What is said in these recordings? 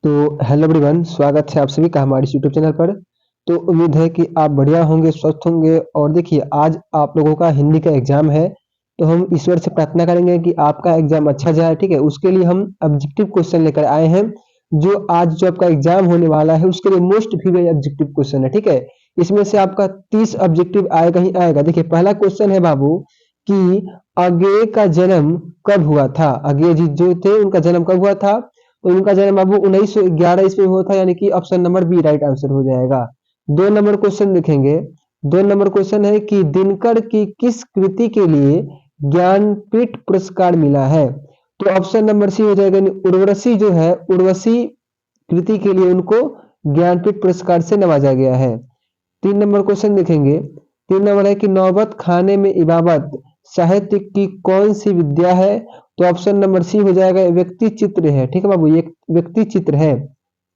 तो hello everyone, स्वागत है आप सभी का हमारे इस यूट्यूब चैनल पर। तो उम्मीद है कि आप बढ़िया होंगे, स्वस्थ होंगे। और देखिए, आज आप लोगों का हिंदी का एग्जाम है, तो हम ईश्वर से प्रार्थना करेंगे कि आपका एग्जाम अच्छा जाए। ठीक है, उसके लिए हम ऑब्जेक्टिव क्वेश्चन लेकर आए हैं। जो आज जो आपका एग्जाम होने वाला है उसके लिए मोस्ट प्रीवियस ऑब्जेक्टिव क्वेश्चन है। ठीक है, इसमें से आपका 30 ऑब्जेक्टिव आएगा ही आएगा। देखिए, पहला क्वेश्चन है बाबू कि अगेय का जन्म कब हुआ था। अगेय जी जो थे उनका जन्म कब हुआ था? तो उनका जन्म बाबू 1911 ईस्वी में हुआ था, यानी कि option number B right answer हो जाएगा। 2 नंबर क्वेश्चन देखेंगे। 2 नंबर क्वेश्चन है कि दिनकर की किस कृति के लिए ज्ञानपीठ पुरस्कार मिला है? तो ऑप्शन नंबर सी हो जाएगा, यानी उर्वशी जो है, उर्वशी कृति के लिए उनको ज्ञानपीठ पुरस्कार से नवाजा गया है। 3 नंबर क्वेश्चन देखेंगे। 3 नंबर है कि नौबत खाने में इबाबत साहित्य की कौन सी विद्या है? तो ऑप्शन नंबर सी हो जाएगा, व्यक्ति चित्र है। ठीक है बाबू, ये व्यक्ति चित्र है।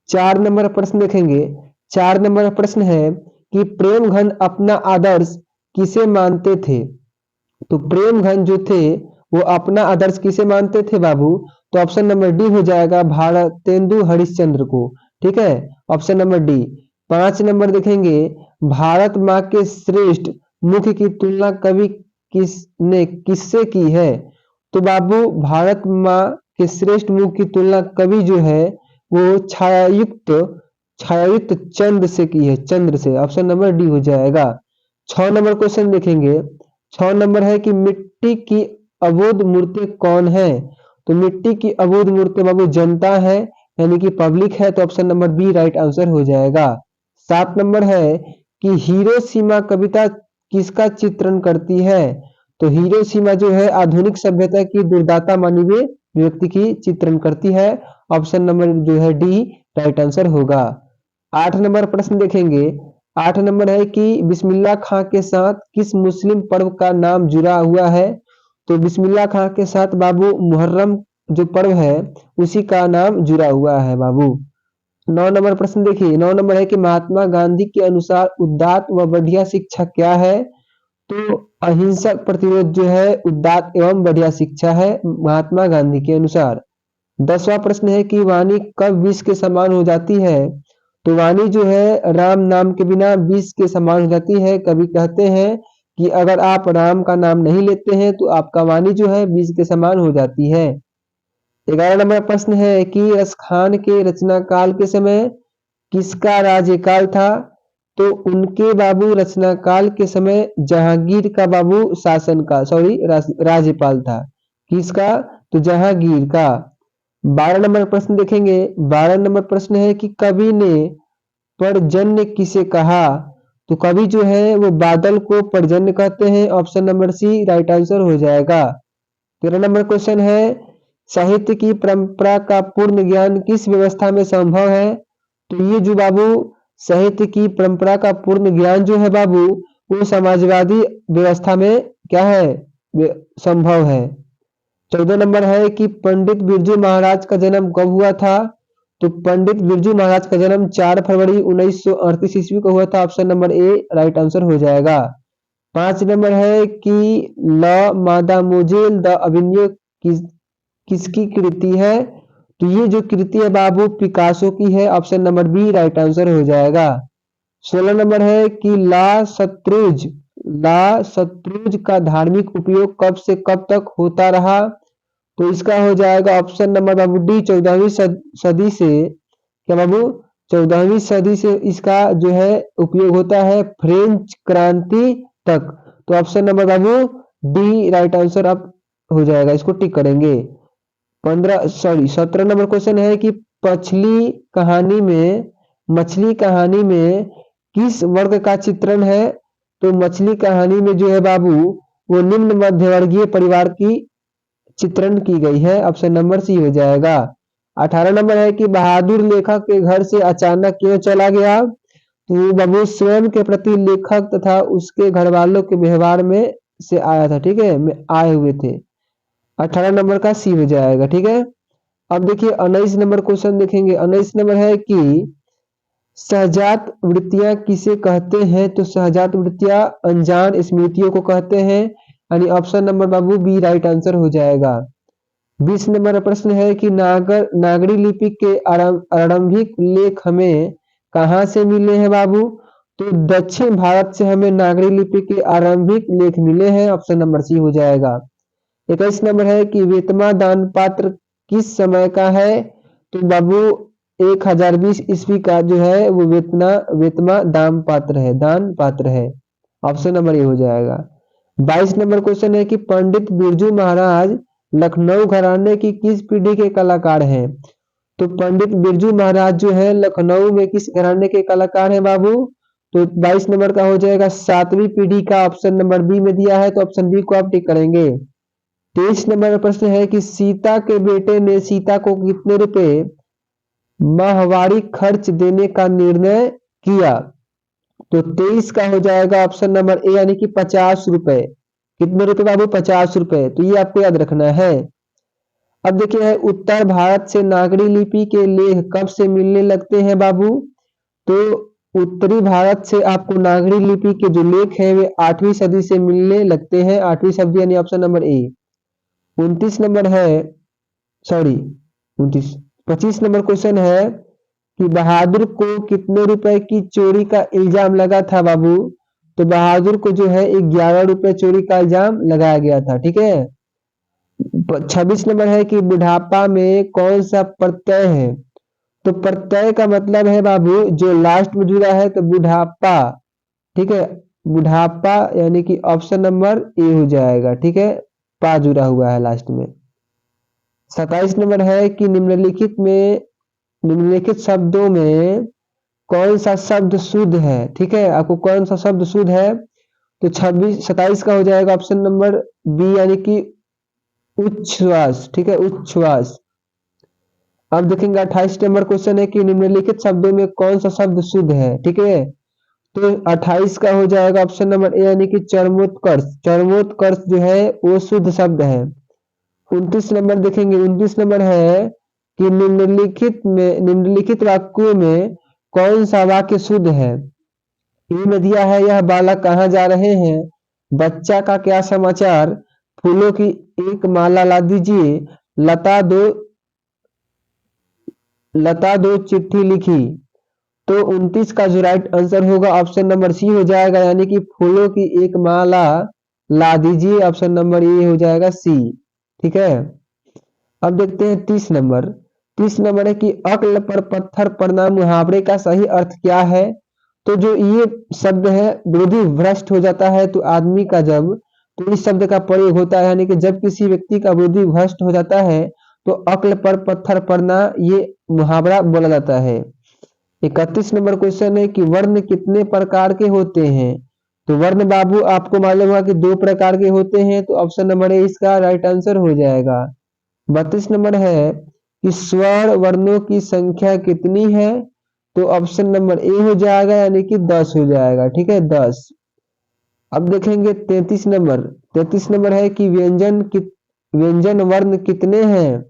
4 नंबर प्रश्न देखेंगे। 4 नंबर प्रश्न है कि प्रेम घन अपना आदर्श किसे मानते थे? तो प्रेम घन जो थे वो अपना आदर्श किसे मानते थे बाबू? तो ऑप्शन नंबर डी हो जाएगा, भारतेंदु हरिश्चंद्र को। ठीक है, ऑप्शन नंबर डी। 5 नंबर देखेंगे। भारत माँ के श्रेष्ठ मुख की तुलना कवि किसने किससे की है? तो बाबू, भारत माँ के श्रेष्ठ मुख की तुलना कवि जो है वो छायायुक्त छायायुक्त चंद्र से की है, चंद्र से। ऑप्शन नंबर डी हो जाएगा। 6 नंबर क्वेश्चन देखेंगे। 6 नंबर है कि मिट्टी की अबोध मूर्ति कौन है? तो मिट्टी की अबोध मूर्ति बाबू जनता है, यानी कि पब्लिक है। तो option number B right answer हो जाएगा। 7 नंबर है कि हिरोशिमा कविता किसका चित्रण करती है? तो हिरोशिमा जो है आधुनिक सभ्यता की दुर्दाता मानी हुई व्यक्ति की चित्रण करती है। ऑप्शन नंबर जो है डी राइट आंसर होगा। 8 नंबर प्रश्न देखेंगे। 8 नंबर है कि बिस्मिल्लाह खां के साथ किस मुस्लिम पर्व का नाम जुड़ा हुआ है? तो बिस्मिल्लाह खां के साथ बाबू मुहर्रम जो पर्व है उसी का नाम जुड़ा हुआ है बाबू। 9 नंबर प्रश्न देखिए। 9 नंबर है कि महात्मा गांधी के अनुसार उदात्त व बढ़िया शिक्षा क्या है? तो अहिंसक प्रतिरोध जो है उदात्त एवं बढ़िया शिक्षा है महात्मा गांधी के अनुसार। 10वां प्रश्न है कि वाणी कब विष के समान हो जाती है? तो वाणी जो है राम नाम के बिना विष के समान हो जाती है। कभी कहते हैं कि अगर आप राम का नाम नहीं लेते हैं तो आपका वाणी जो है विष के समान हो जाती है। 11 नंबर प्रश्न है कि रसखान के रचना काल के समय किसका राज्यकाल था? तो उनके बाबू रचना काल के समय जहांगीर का बाबू शासन का राज्यपाल था। किसका? तो जहांगीर का। 12 नंबर प्रश्न देखेंगे। 12 नंबर प्रश्न है कि कवि ने पर्जन्य किसे कहा? तो कवि जो है वो बादल को पर्जन्य कहते हैं। Option number C right answer हो जाएगा। 13 नंबर क्वेश्चन है, साहित्य की परंपरा का पूर्ण ज्ञान किस व्यवस्था में संभव है? तो ये जो बाबू साहित्य की परंपरा का पूर्ण ज्ञान जो है बाबू वो समाजवादी व्यवस्था में क्या है, संभव है। 14 नंबर है कि पंडित बिरजू महाराज का जन्म कब हुआ था? तो पंडित बिरजू महाराज का जन्म 4 फरवरी 1938 ईस्वी को हुआ था। Option number A right answer हो जाएगा। 5 नंबर है कि ल मादा मोजेल द अभिनय किसकी कृति है? तो ये जो कृति है बाबू पिकासो की है। Option number B right answer हो जाएगा। 16 नंबर है कि ला शत्रुज का धार्मिक उपयोग कब से कब तक होता रहा? तो इसका हो जाएगा ऑप्शन नंबर बाबू डी 14वीं सदी से। क्या बाबू? 14वीं सदी से इसका जो है उपयोग होता है फ्रेंच क्रांति तक। तो ऑप्शन नंबर बाबू डी राइट आंसर अब हो जाएगा, इसको टिक करेंगे। 17 नंबर क्वेश्चन है कि मछली कहानी में किस वर्ग का चित्रण है? तो मछली कहानी में जो है बाबू वो निम्न मध्यवर्गीय परिवार की चित्रण की गई है। ऑप्शन नंबर सी हो जाएगा। 18 नंबर है कि बहादुर लेखक के घर से अचानक क्यों चला गया? तो बाबू स्वयं के प्रति लेखक तथा उसके घर वालों के व्यवहार में से आया था। ठीक है, में आए हुए थे। 18 नंबर का सी हो जाएगा। ठीक है, अब देखिए 19 नंबर क्वेश्चन देखेंगे। 19 नंबर है कि सहजात वृत्तियां किसे कहते हैं? तो सहजात वृत्तियां अनजान स्मृतियों को कहते हैं, यानी ऑप्शन नंबर बाबू बी राइट आंसर हो जाएगा। 20 नंबर का प्रश्न है कि नागरी लिपि के आरंभिक लेख हमें कहाँ से मिले हैं बाबू? तो दक्षिण भारत से हमें नागरी लिपि के आरंभिक लेख मिले हैं, ऑप्शन नंबर सी हो जाएगा। 21 नंबर है कि वेतमा दान पात्र किस समय का है? तो बाबू 1020 ईस्वी का जो है वो वेतमा दान पात्र है, ऑप्शन नंबर ए हो जाएगा। 22 नंबर क्वेश्चन है कि पंडित बिरजू महाराज लखनऊ घराने की किस पीढ़ी के कलाकार हैं? तो पंडित बिरजू महाराज जो है लखनऊ में किस घराने के कलाकार हैं बाबू? तो 22 नंबर का हो जाएगा 7वीं पीढ़ी का, ऑप्शन नंबर बी में दिया है तो ऑप्शन बी को आप टिक करेंगे। 23 नंबर का प्रश्न है कि सीता के बेटे ने सीता को कितने रुपए माहवारी खर्च देने का निर्णय किया? तो 23 का हो जाएगा ऑप्शन नंबर ए यानी कि 50 रुपए। कितने रुपए बाबू? 50 रुपए। तो ये आपको याद रखना है। अब देखिए है उत्तर भारत से नागरी लिपि के लेख कब से मिलने लगते हैं बाबू? तो उत्तरी भारत से आपको नागरी लिपि के जो लेख हैं वे 8वीं सदी से मिलने लगते हैं, 8वीं सदी यानी ऑप्शन नंबर ए। 29 नंबर है, सॉरी 29, 25 नंबर क्वेश्चन है कि बहादुर को कितने रुपए की चोरी का इल्जाम लगा था बाबू? तो बहादुर को जो है 11 रुपए चोरी का इल्जाम लगाया गया था, ठीक है। 26 नंबर है कि बुढ़ापा में कौन सा प्रत्यय है? तो प्रत्यय का मतलब है बाबू जो लास्ट में जुड़ा है, तो बुढ़ापा, ठीक है। बुढ़ापा यानी कि ऑप्शन नंबर ए हो जाएगा, ठीक है, पा जुड़ा हुआ है लास्ट में। 27 नंबर है कि निम्नलिखित शब्दों में कौन सा शब्द शुद्ध है? ठीक है, आपको कौन सा शब्द शुद्ध है? तो 27 का हो जाएगा ऑप्शन नंबर बी यानी कि उच्छ्वास, ठीक है, उच्छ्वास। अब देखेंगे 28 नंबर क्वेश्चन है कि निम्नलिखित शब्दों में कौन सा शब्द शुद्ध है? ठीक है, तो 28 का हो जाएगा ऑप्शन नंबर ए यानी कि चरमोत्कर्ष। चरमोत्कर्ष जो है वो शुद्ध शब्द है। 29 नंबर देखेंगे, 29 नंबर है कि निम्नलिखित वाक्यों में कौन सा वाक्य शुद्ध है? ए में दिया है यह बालक कहाँ जा रहे हैं, बच्चा का क्या समाचार, फूलों की एक माला ला दीजिए, लता दो चिट्ठी लिखी। तो 29 का जो राइट आंसर होगा ऑप्शन नंबर सी हो जाएगा यानी कि फूलों की एक माला ला दीजिए, ऑप्शन नंबर ए हो जाएगा सी, ठीक है। अब देखते हैं 30 नंबर। 30 नंबर है कि अक्ल पर पत्थर पड़ना मुहावरे का सही अर्थ क्या है? तो जो ये शब्द है बुद्धि भ्रष्ट हो जाता है तो आदमी का जब तो इस शब्द का प्रयोग होता है यानी कि जब किसी व्यक्ति का बुद्धि भ्रष्ट हो जाता है तो अक्ल पर पत्थर पड़ना ये मुहावरा बोला जाता है। 31 नंबर क्वेश्चन है कि वर्ण कितने प्रकार के होते हैं? तो वर्ण बाबू आपको मालूम होगा कि 2 प्रकार के होते हैं, तो ऑप्शन नंबर ए इसका राइट आंसर हो जाएगा। 32 नंबर है कि स्वर्ण वर्णों की संख्या कितनी है? तो ऑप्शन नंबर ए हो जाएगा यानी कि 10 हो जाएगा, ठीक है, 10। अब देखेंगे 33 नंबर। 33 नंबर है कि व्यंजन वर्ण कितने हैं?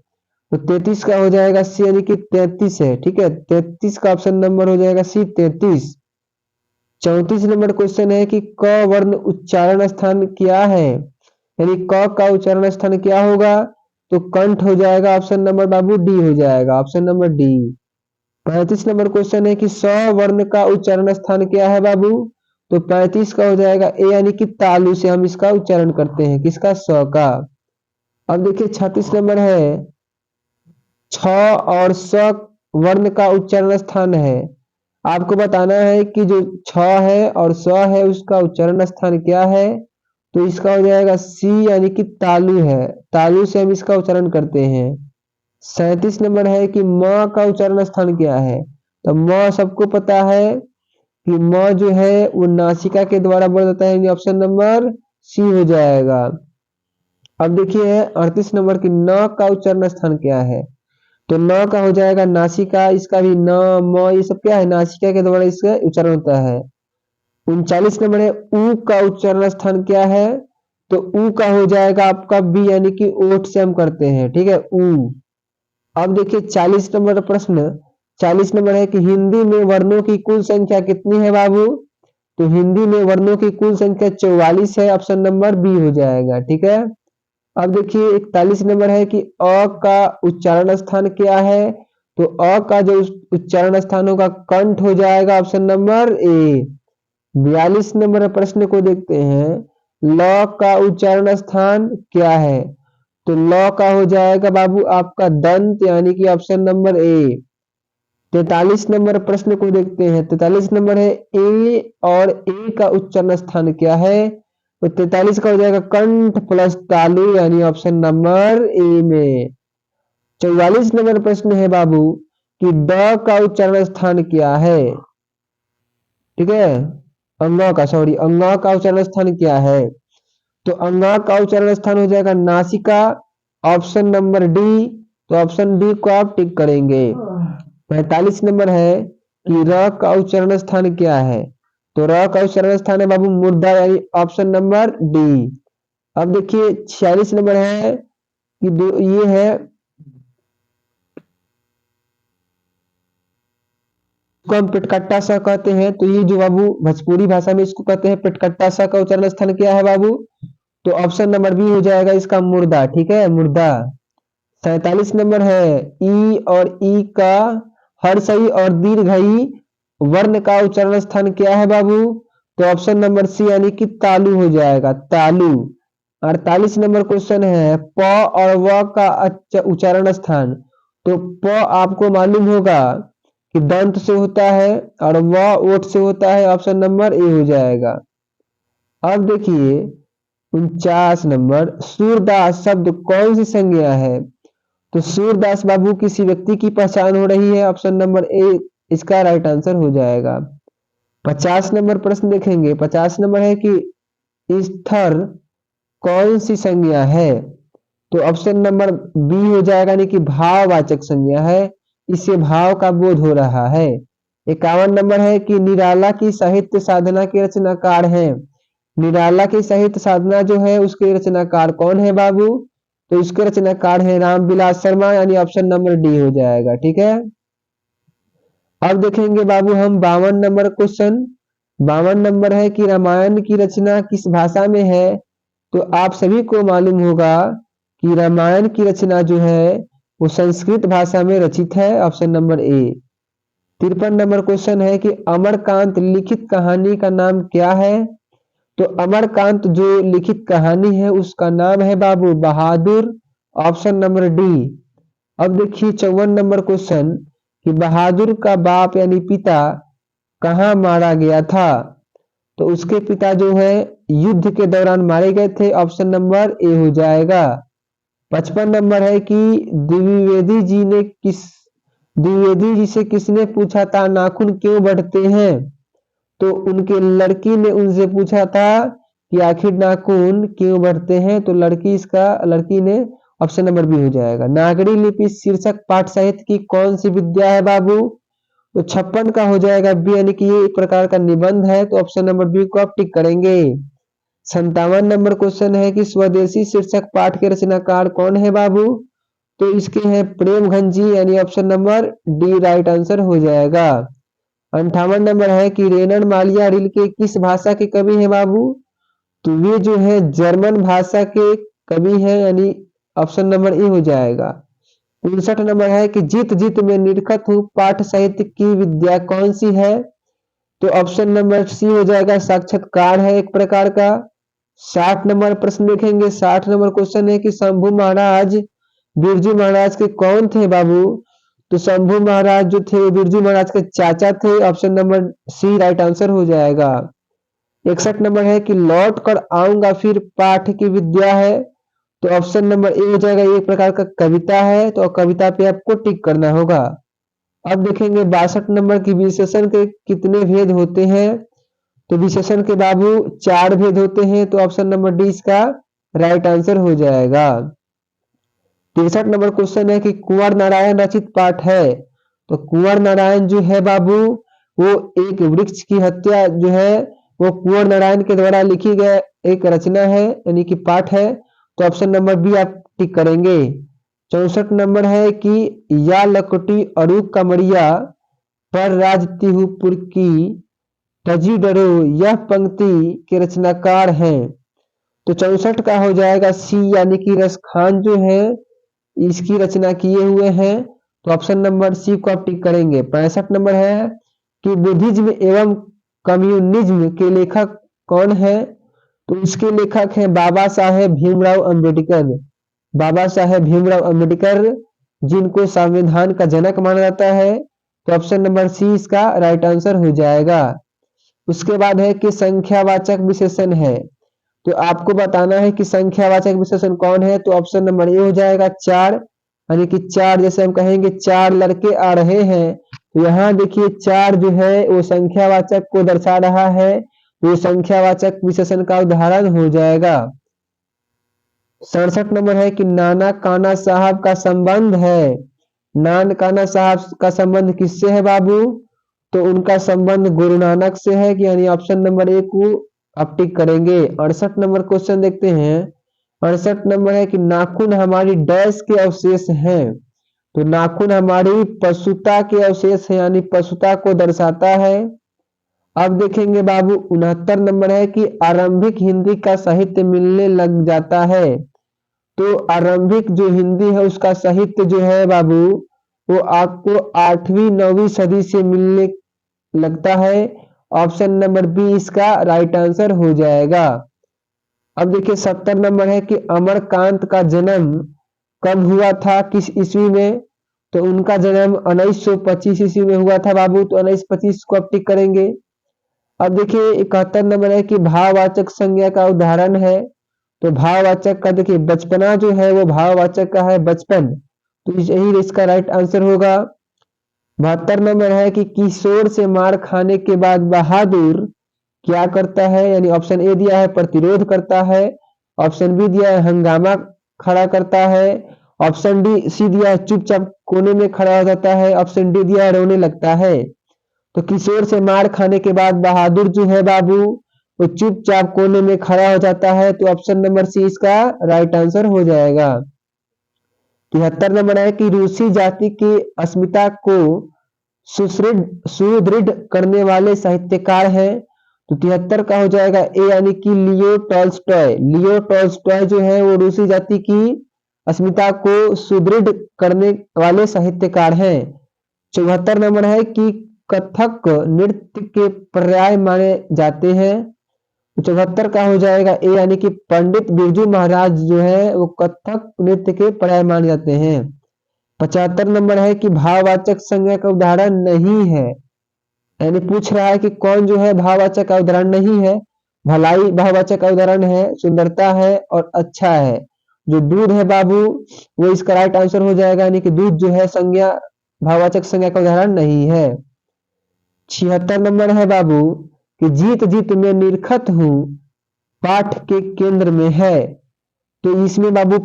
तो 33 का हो जाएगा सी यानी कि 33 है, ठीक है, 33 का ऑप्शन नंबर हो जाएगा सी 33। 34 नंबर क्वेश्चन है कि क वर्ण उच्चारण स्थान क्या है? यानी क का उच्चारण स्थान क्या होगा? तो कंठ हो जाएगा, ऑप्शन नंबर बाबू डी हो जाएगा, option number D. 35 number question है कि स वर्ण का उच्चारण स्थान क्या है बाबू? तो 35 का हो जाएगा ए यानी कि तालु से हम इसका उच्चारण करते हैं, किसका? स का। अब देखिए 36 नंबर है छ और स वर्ण का उच्चारण स्थान है। आपको बताना है कि जो छ है और स है उसका उच्चारण स्थान क्या है? तो इसका हो जाएगा सी यानी कि तालु है, तालु से हम इसका उच्चारण करते हैं। 37 नंबर है कि म का उच्चारण स्थान क्या है? तो म सबको पता है कि म जो है वो नासिका के द्वारा बोला जाता है, ऑप्शन नंबर सी हो जाएगा। अब देखिए 38 नंबर की न का उच्चारण स्थान क्या है? तो न का हो जाएगा नासिका, इसका भी न म ये सब क्या है, नासिका के द्वारा इसका उच्चारण होता है। 39 नंबर है उ का उच्चारण स्थान क्या है? तो उ का हो जाएगा आपका बी यानी कि ओठ से हम करते हैं, ठीक है, उ। अब देखिए 40 नंबर प्रश्न। 40 नंबर है कि हिंदी में वर्णों की कुल संख्या कितनी है बाबू? तो हिंदी में वर्णों की कुल संख्या 44 है, ऑप्शन नंबर बी हो जाएगा, ठीक है। अब देखिए 41 नंबर है कि अ का उच्चारण स्थान क्या है। तो अ का जो उच्चारण स्थान होगा कंठ हो जाएगा, ऑप्शन नंबर ए। 42 नंबर प्रश्न को देखते हैं, ल का उच्चारण स्थान क्या है। तो ल का हो जाएगा बाबू आपका दंत, यानी कि ऑप्शन नंबर ए। 43 नंबर प्रश्न को देखते हैं, 43 नंबर है ए, और ए का उच्चारण स्थान क्या है। तो 43 का हो जाएगा कंठ प्लस तालु, यानी ऑप्शन नंबर ए में। 44 नंबर प्रश्न है बाबू कि ड का उच्चारण स्थान क्या है। ठीक है, अंगा का उच्चारण स्थान क्या है। तो अंगा का उच्चारण स्थान हो जाएगा नासिका, ऑप्शन नंबर डी। तो ऑप्शन डी को आप टिक करेंगे। 45 नंबर है कि र का उच्चारण स्थान क्या है। तो र का उच्चारण स्थान है बाबू मुर्दा, यानी ऑप्शन नंबर डी। अब देखिए 46 नंबर है कि ये है, इसको हम पिटकट्टा सा कहते हैं। तो ये जो बाबू भोजपुरी भाषा में इसको कहते हैं पिटकट्टा सा, का उच्चारण स्थान क्या है बाबू। तो ऑप्शन नंबर बी हो जाएगा इसका मुर्दा। ठीक है, मुर्दा। 47 नंबर है ई, और ई का हर्षई और दीर्घई वर्ण का उच्चारण स्थान क्या है बाबू। तो ऑप्शन नंबर सी, यानी कि तालु हो जाएगा, तालु। 48 नंबर क्वेश्चन है प और व का उच्चारण स्थान। तो प आपको मालूम होगा कि दंत से होता है, और व ओठ से होता है, ऑप्शन नंबर ए हो जाएगा। अब देखिए 49 नंबर, सूरदास शब्द कौन सी संज्ञा है। तो सूरदास बाबू किसी व्यक्ति की पहचान हो रही है, ऑप्शन नंबर ए इसका राइट आंसर हो जाएगा। 50 नंबर प्रश्न देखेंगे, 50 नंबर है कि स्थिर कौन सी संज्ञा है। तो ऑप्शन नंबर बी हो जाएगा, यानी कि भाववाचक संज्ञा है, इससे भाव का बोध हो रहा है। 51 नंबर है कि निराला की साहित्य साधना के रचनाकार हैं। निराला की साहित्य साधना जो है उसके रचनाकार कौन है बाबू। तो इसके रचनाकार है रामविलास शर्मा, यानी ऑप्शन नंबर डी हो जाएगा। ठीक है, अब देखेंगे बाबू हम 52 नंबर क्वेश्चन। 52 नंबर है कि रामायण की रचना किस भाषा में है। तो आप सभी को मालूम होगा कि रामायण की रचना जो है वो संस्कृत भाषा में रचित है, option number A. 53 number question है कि अमरकांत लिखित कहानी का नाम क्या है। तो अमरकांत जो लिखित कहानी है उसका नाम है बाबू बहादुर, ऑप्शन नंबर डी। अब देखिए 54 नंबर क्वेश्चन कि बहादुर का बाप यानी पिता कहाँ मारा गया था। तो उसके पिता जो है युद्ध के दौरान मारे गए थे, ऑप्शन नंबर ए हो जाएगा। 55 नंबर है कि द्विवेदी जी से किसने पूछा था नाखून क्यों बढ़ते हैं। तो उनके लड़की ने उनसे पूछा था कि आखिर नाखून क्यों बढ़ते हैं। तो लड़की ने ऑप्शन नंबर बी हो जाएगा। नागरी लिपि शीर्षक पाठ साहित्य की कौन सी विद्या है बाबू। तो 56 का हो जाएगा बी, यानी कि ये एक प्रकार का निबंध है। तो ऑप्शन नंबर बी को आप टिक करेंगे। 57 नंबर क्वेश्चन है कि स्वदेशी शीर्षक पाठ के रचनाकार कौन है बाबू। तो इसके हैं प्रेमघन जी, यानी option number D right answer हो जाएगा। 58 नंबर है कि रेनन मालिया रील के किस भाषा के कवि है बाबू। तो ये जो है जर्मन भाषा के कवि है, यानी ऑप्शन नंबर ए हो जाएगा। 59 नंबर है कि जीत जीत में निरखत हूँ पाठ साहित्य की विद्या कौन सी है। तो ऑप्शन नंबर सी हो जाएगा, साक्षात्कार है एक प्रकार का। 60 नंबर प्रश्न देखेंगे, 60 नंबर क्वेश्चन है कि शंभू महाराज बिरजू महाराज के कौन थे बाबू। तो शंभू महाराज जो थे बिरजू महाराज के चाचा थे, option number C right answer हो जाएगा। 61 नंबर है कि लौट कर आऊंगा फिर पाठ की विद्या है। तो ऑप्शन नंबर ए हो जाएगा, ये एक प्रकार का कविता है, तो कविता पे आपको टिक करना होगा। अब देखेंगे 62 नंबर की विशेषण के कितने भेद होते हैं। तो विशेषण के बाबू 4 भेद होते हैं, तो ऑप्शन नंबर डी इसका राइट आंसर हो जाएगा। 63 नंबर क्वेश्चन है कि कुंवर नारायण रचित पाठ है। तो कुंवर नारायण जो है बाबू वो एक वृक्ष की हत्या जो है वो कुंवर नारायण के द्वारा लिखी गई एक रचना है, यानी कि पाठ है। तो ऑप्शन नंबर बी आप टिक करेंगे। 64 नंबर है कि या लकटी अरु कमरिया पर राजतिहुपुर की तजी डरो, यह पंक्ति के रचनाकार हैं। तो 64 का हो जाएगा सी, यानी कि रसखान जो है इसकी रचना किए हुए हैं। तो ऑप्शन नंबर सी को आप टिक करेंगे। 65 नंबर है कि बुद्धिज्म एवं कम्युनिज्म के लेखक कौन है? तो इसके लेखक हैं बाबा साहेब भीमराव अंबेडकर। बाबा साहेब भीमराव अंबेडकर, जिनको संविधान का जनक माना जाता है। तो ऑप्शन नंबर सी इसका राइट आंसर हो जाएगा। उसके बाद है कि संख्यावाचक विशेषण है, तो आपको बताना है कि संख्यावाचक विशेषण कौन है। तो ऑप्शन नंबर ए हो जाएगा चार, यानी कि चार, जैसे हम कहेंगे चार लड़के आ रहे हैं, तो यहाँ देखिए चार जो है वो संख्यावाचक को दर्शा रहा है, तो संख्यावाचक विशेषण का उदाहरण हो जाएगा। 67 नंबर है कि नाना काना साहब का संबंध है। नान काना साहब का संबंध किससे है बाबू? तो उनका संबंध गुरु नानक से है, कि यानी ऑप्शन नंबर ए को आप टिक करेंगे। 68 नंबर क्वेश्चन देखते हैं। 68 नंबर है कि नाखून हमारी डैश के अवशेष हैं। तो नाखून हमारी पशुता के अवशेष है, यानी पशुता को दर्शाता है। अब देखेंगे बाबू 69 नंबर है कि आरंभिक हिंदी का साहित्य मिलने लग जाता है। तो आरंभिक जो हिंदी है उसका साहित्य जो है बाबू वो आपको 8वीं 9वीं सदी से मिलने लगता है। ऑप्शन नंबर बी इसका राइट आंसर हो जाएगा। अब देखिए 70 नंबर है कि अमरकांत का जन्म कब हुआ था, किस ईस्वी में? तो उनका जन्म 1925 ईस्वी में हुआ था बाबू। तो 1925 को आप टिक करेंगे। अब देखिए 71 नंबर है कि भाववाचक संज्ञा का उदाहरण है। तो भाववाचक का देखिए बचपना जो है वो भाववाचक का है बचपन, तो यही इसका राइट आंसर होगा। 72 नंबर है कि किशोर से मार खाने के बाद बहादुर क्या करता है? यानी ऑप्शन ए दिया है प्रतिरोध करता है, ऑप्शन बी दिया है हंगामा खड़ा करता है, ऑप्शन डी सी दिया है चुपचाप कोने में खड़ा हो जाता है, ऑप्शन डी दिया है रोने लगता है। तो किशोर से मार खाने के बाद बहादुर जो है बाबू वो चुपचाप कोने में खड़ा हो जाता है। तो ऑप्शन नंबर सी इसका राइट आंसर हो जाएगा। 73 नंबर है कि रूसी जाति की अस्मिता को सुदृढ़ करने वाले साहित्यकार हैं। तो 73 का हो जाएगा ए, यानी कि लियो टॉल्स्टॉय। लियो टॉल्स्टॉय जो है वो रूसी जाति की अस्मिता को सुदृढ़ करने वाले साहित्यकार हैं। 74 नंबर है कि कथक नृत्य के पर्याय माने जाते हैं। 74 का हो जाएगा ए, यानी कि पंडित बिरजू महाराज जो है वो कथक नृत्य के पर्याय माने जाते हैं। 75 नंबर है कि भाववाचक संज्ञा का उदाहरण नहीं है, यानी पूछ रहा है कि कौन जो है भाववाचक का उदाहरण नहीं है। भलाई भाववाचक का उदाहरण है, सुंदरता है और अच्छा है। जो दूध है बाबू वो इसका राइट आंसर हो जाएगा, यानी कि दूध जो है संज्ञा भाववाचक संज्ञा का उदाहरण नहीं है। 76 नंबर है बाबू कि जीत जीत में निरखत हूँ पाठ के केंद्र में है। तो इसमें बाबू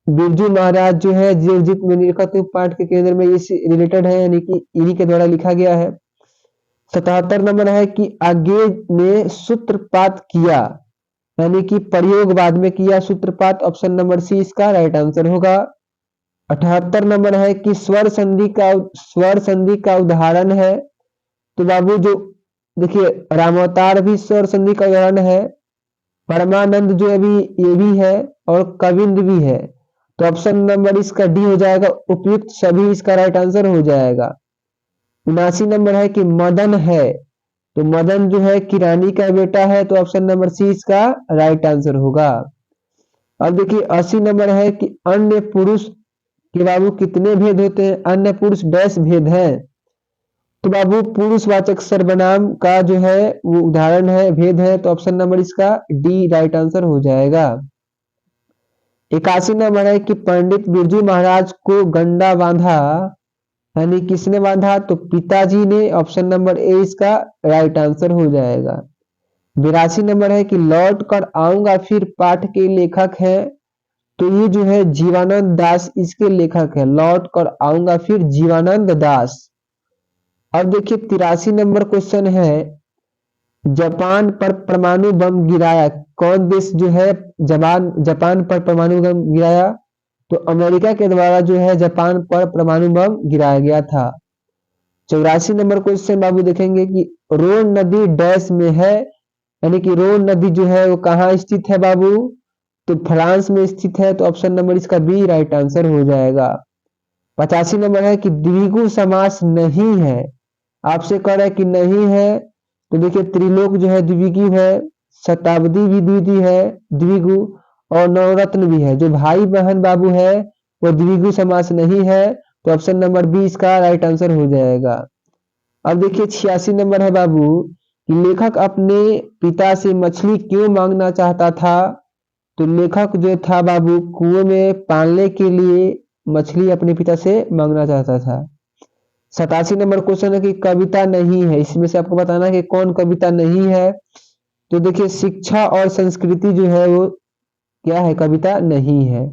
बिरजू महाराज जो है जीत जीत में निरखत हूँ पाठ के केंद्र में इस रिलेटेड है, यानी कि इन्हीं के द्वारा लिखा गया है। 77 नंबर है कि आगे ने सूत्रपात किया, यानी कि प्रयोग बाद में किया सूत्रपात। ऑप्शन नंबर सी इसका राइट आंसर होगा। 78 नंबर है कि स्वर संधि का उदाहरण है। तो बाबू जो देखिए रामावतार भी स्वर संधि का उदाहरण है, परमानंद जो अभी ये भी है और कविंद भी है। तो ऑप्शन नंबर इसका डी हो जाएगा, उपयुक्त सभी इसका राइट आंसर हो जाएगा। 79 नंबर है कि मदन है। तो मदन जो है किरानी का बेटा है, तो ऑप्शन नंबर सी इसका राइट आंसर होगा। अब देखिए 80 नंबर है कि अन्य पुरुष के बाबू कितने भेद होते हैं? अन्य पुरुष डैश भेद है। तो बाबू पुरुषवाचक सर्वनाम का जो है वो उदाहरण है भेद है, तो ऑप्शन नंबर इसका डी राइट आंसर हो जाएगा। 81 नंबर है कि पंडित बिरजू महाराज को गंडा बांधा, यानी किसने बांधा? तो पिताजी ने। ऑप्शन नंबर ए इसका राइट आंसर हो जाएगा। 82 नंबर है कि लौट कर आऊंगा फिर पाठ के लेखक है। तो ये जो है जीवानंद दास इसके लेखक है, लौट कर आऊंगा फिर जीवानंद दास। अब देखिए 83 नंबर क्वेश्चन है, जापान पर परमाणु बम गिराया कौन देश जो है? जापान पर परमाणु बम गिराया? तो अमेरिका के द्वारा जो है जापान पर परमाणु बम गिराया गया था। 84 नंबर क्वेश्चन बाबू देखेंगे कि रोन नदी डैश में है, यानी कि रोन नदी जो है वो कहाँ स्थित है बाबू? तो फ्रांस में स्थित है। तो ऑप्शन नंबर इसका बी राइट आंसर हो जाएगा। 85 नंबर है कि द्विगु समास नहीं है। आपसे कह रहा है कि नहीं है, तो देखिए त्रिलोक जो है द्विगु है, शताब्दी भी द्विगु है, द्विगु, और नवरत्न भी है। जो भाई बहन बाबू है वो द्विगु समास नहीं है। तो ऑप्शन नंबर बी इसका राइट आंसर हो जाएगा। अब देखिए 86 नंबर है बाबू कि लेखक अपने पिता से मछली क्यों मांगना चाहता था? तो लेखक जो था बाबू कुएं में पालने के लिए मछली अपने पिता से मांगना चाहता था। 87 नंबर क्वेश्चन है कि कविता नहीं है, इसमें से आपको बताना है कि कौन कविता नहीं है। तो देखिए शिक्षा और संस्कृति जो है वो क्या है? कविता नहीं है।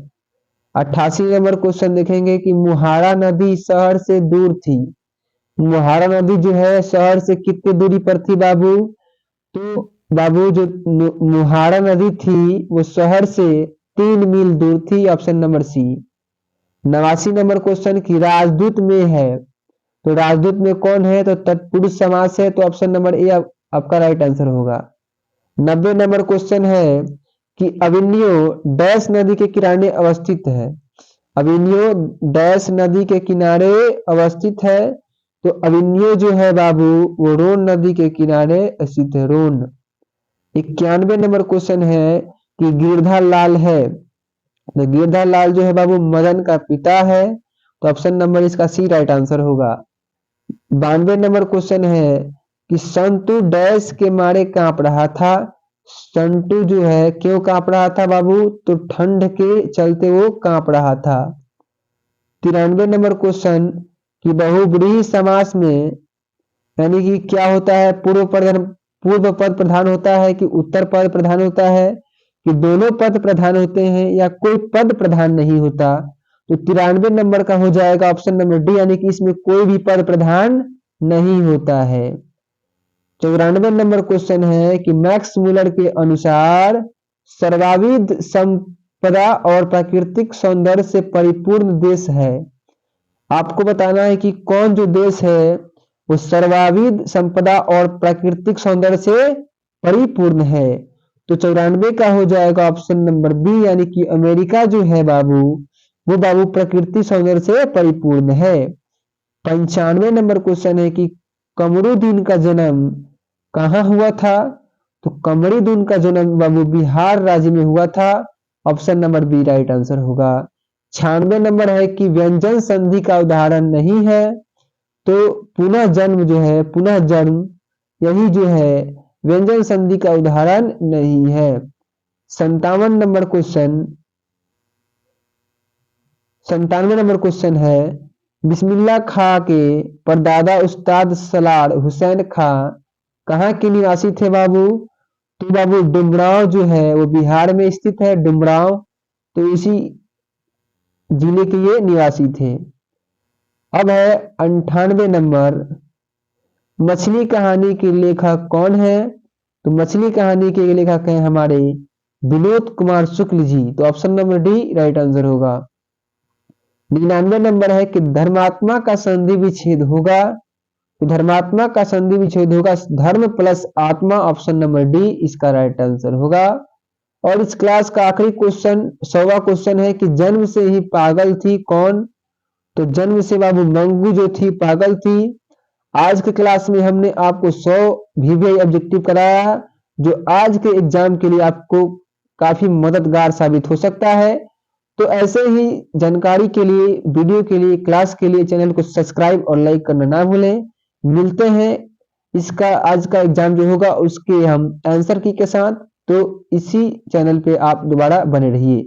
88 नंबर क्वेश्चन देखेंगे कि मुहारा नदी शहर से दूर थी। मुहारा नदी जो है शहर से कितनी दूरी पर थी बाबू? तो बाबू जो मुहारा नदी थी वो शहर से 3 मील दूर थी। Option number C. 89 number question की राजदूत में है, तो राजदूत में कौन है? तो तत्पुरुष समास है। तो ऑप्शन नंबर ए आपका राइट आंसर होगा। 90 नंबर क्वेश्चन है कि अविन्यो डैश नदी के किनारे अवस्थित है। अविन्यो डैश नदी के किनारे अवस्थित है। तो अविन्यो जो है बाबू वो रोन नदी के किनारे स्थित है, रोन। 91 नंबर क्वेश्चन है कि गिरधर लाल है, तो गिरधर लाल जो है बाबू मदन का पिता है। तो ऑप्शन नंबर इसका सी राइट आंसर होगा। 92 नंबर क्वेश्चन है कि संतु डैश के मारे कांप रहा था। संतु जो है क्यों कांप रहा था बाबू? तो ठंड के चलते वो कांप रहा था। 93 नंबर क्वेश्चन कि बहुब्रीहि समास में यानी कि क्या होता है? पूर्व पद प्रधान होता है कि उत्तर पद प्रधान होता है, कि दोनों पद प्रधान होते हैं, या कोई पद प्रधान नहीं होता? तो 93 नंबर का हो जाएगा ऑप्शन नंबर डी, यानी कि इसमें कोई भी पद प्रधान नहीं होता है। 94 नंबर क्वेश्चन है कि मैक्स मुलर के अनुसार सर्वाविध संपदा और प्राकृतिक सौंदर्य से परिपूर्ण देश है। आपको बताना है कि कौन जो देश है वो सर्वाविध संपदा और प्राकृतिक सौंदर्य से परिपूर्ण है। तो 94 का हो जाएगा ऑप्शन नंबर बी, यानी कि अमेरिका जो है बाबू वो बाबू प्राकृतिक सौंदर्य से परिपूर्ण है। 95 नंबर क्वेश्चन है कि कमरुद्दीन का जन्म कहाँ हुआ था? तो कमरुद्दीन का जन्म बाबू बिहार राज्य में हुआ था। Option number B right answer होगा। 96 नंबर है कि व्यंजन संधि का उदाहरण नहीं है। तो पुनः जन्म जो है, पुनः जन्म, यही जो है व्यंजन संधि का उदाहरण नहीं है। 97 नंबर क्वेश्चन 97 नंबर क्वेश्चन है बिस्मिल्लाह खां के परदादा उस्ताद सलार हुसैन खां कहाँ के निवासी थे बाबू? तो बाबू डुमरांव जो है वो बिहार में स्थित है, डुमरांव। तो इसी जिले के ये निवासी थे। अब है 98 नंबर, मछली कहानी के लेखक कौन है? तो मछली कहानी के लेखक हैं हमारे विनोद कुमार शुक्ल जी। तो option number D right answer होगा। 99 नंबर है कि धर्मात्मा का संधि विच्छेद होगा। तो धर्मात्मा का संधि विच्छेद होगा धर्म प्लस आत्मा। ऑप्शन नंबर डी इसका राइट आंसर होगा। और इस क्लास का आखिरी क्वेश्चन 100वां क्वेश्चन है कि जन्म से ही पागल थी कौन? तो जन्म से बाबू मंगू जो थी पागल थी। आज के क्लास में हमने आपको 100 वीवीआई ऑब्जेक्टिव कराया जो आज के एग्जाम के लिए आपको काफी मददगार साबित हो सकता है। तो ऐसे ही जानकारी के लिए, वीडियो के लिए, क्लास के लिए चैनल को सब्सक्राइब और लाइक करना ना भूलें। मिलते हैं इसका आज का एग्जाम जो होगा उसके हम आंसर की के साथ। तो इसी चैनल पे आप दोबारा बने रहिए।